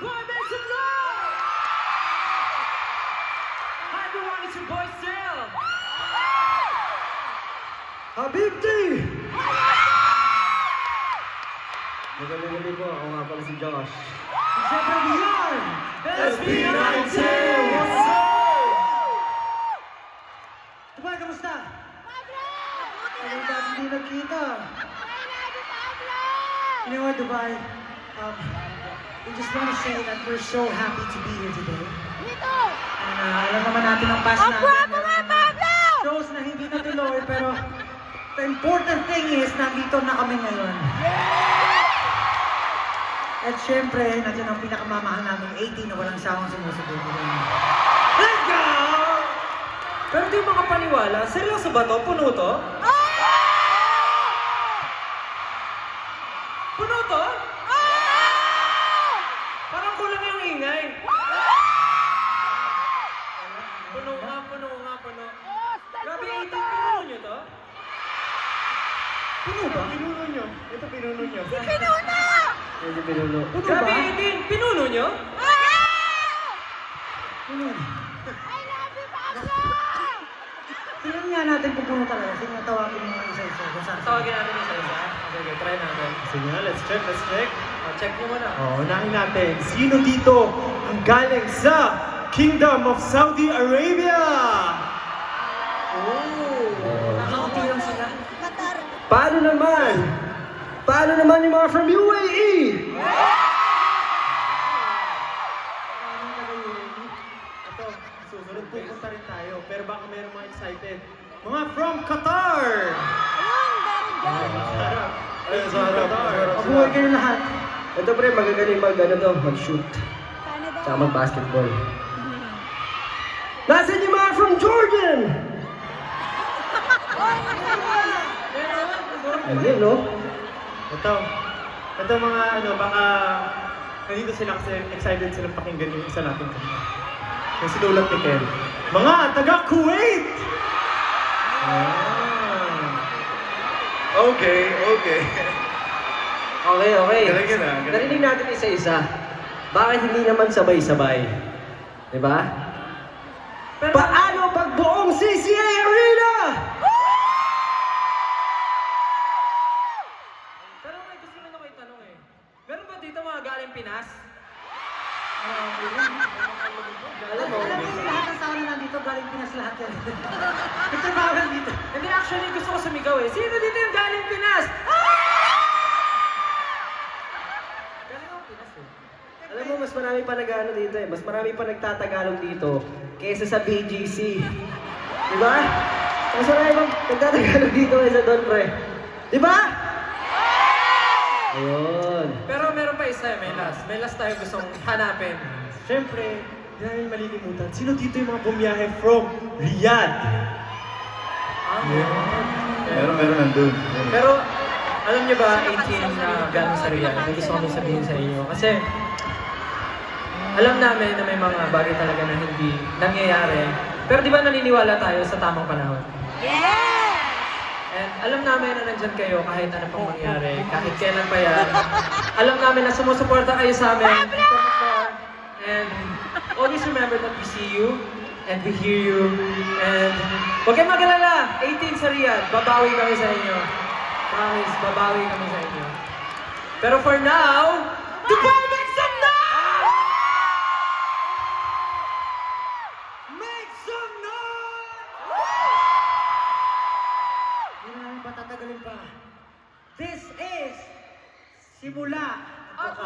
Dubai, make some noise! Hi everyone, it's your boy Sel! Habibti! Magandang gabi po, ako nga pala si Josh. Siyempre Rian! SB19! What's up? Dubai, kamusta? Ano ba hindi nagkita? You know what, Dubai? We just want to say that we're so happy to be here today. And alam naman natin ang past natin. Shows na hindi natuloy, pero the important thing is, nandito na kami ngayon. At syempre, nandiyan ang pinakamamahal namin, 18 na walang sawang sumusubukan. Let's go! Pero di makapaniwala, seryoso ba to? Puno to? Puno to? Parang kulang yung ingay. Puno nga, puno nga, puno. Grabe, 18, pinuno nyo to? Puno ba? Pinuno nyo. Ito pinuno nyo. Hindi pinuno. Puno Grabe, 18, pinuno nyo? Pinuno. Tingnan nga natin kung puno talaga. Sige, tawagin mo mga isa-isa. Tawagin natin isa-isa? Okay, try natin. Sige nga, let's check. Check nyo muna. Unahin natin, sino dito ang galing sa Kingdom of Saudi Arabia? Nakaunti lang sila. Paano naman? Paano naman yung mga from UAE? Ito, susunod pupunta rin tayo, pero baka mayroong mga excited. Mga from Qatar! Ayun, sa Qatar. Mabuhay kayo lahat. Ito pre, magagaling mag-shoot. Tsaka mag-basketball. Nasaan yung mga from Jordan? Ayun, no? Ito mga baka nandito sila kasi excited silang pakinggan yung isa natin kanina. Yung sinulat ni Ken. Mga taga Kuwait! Okay. Okay. Galing yun, ah. Galing. Narinig natin isa-isa. Bakit hindi naman sabay-sabay? Diba? Paano pag buong CCA Arena? Pero may gusto rin ako itanong eh. Meron ba dito mga galing Pinas? Alam mo, Lahat ng tao na nandito galing Pinas lahat yan. Nagtrabaho dito. Hindi, actually gusto ko sumigaw eh. Sino dito yung galing Pinas? Galing ako Pinas eh. alam mo, mas marami pa nag-ano dito eh. Mas marami pa nagtatagalog dito kaysa sa BGC. Diba? Mas marami pa nagtatagalog dito kaysa doon, pre. Diba? Ayun. Pero meron pa isa eh, may last. May last tayo gustong hanapin. Siyempre, hindi namin malilimutan. Sino dito yung mga bumiyahe from Riyadh? Meron nandun. Pero, alam niyo ba, 18 na gano'n sa Riyadh, may gusto kami sabihin sa inyo. Kasi, alam namin na may mga bagay talaga na hindi nangyayari. Pero di ba naniniwala tayo sa tamang panahon? And alam namin na nandyan kayo kahit ano pang mangyari, kahit kailan pa yan. Alam namin na sumusuporta kayo sa amin. And always remember that we see you, and we hear you, and huwag kayong mag-alala, 18 sa Riyadh, babawi kami sa inyo. Promise, babawi kami sa inyo. Pero for now, Dubai, make some noise! Make some noise! Hindi na namin patatagalin pa. This is Simula. At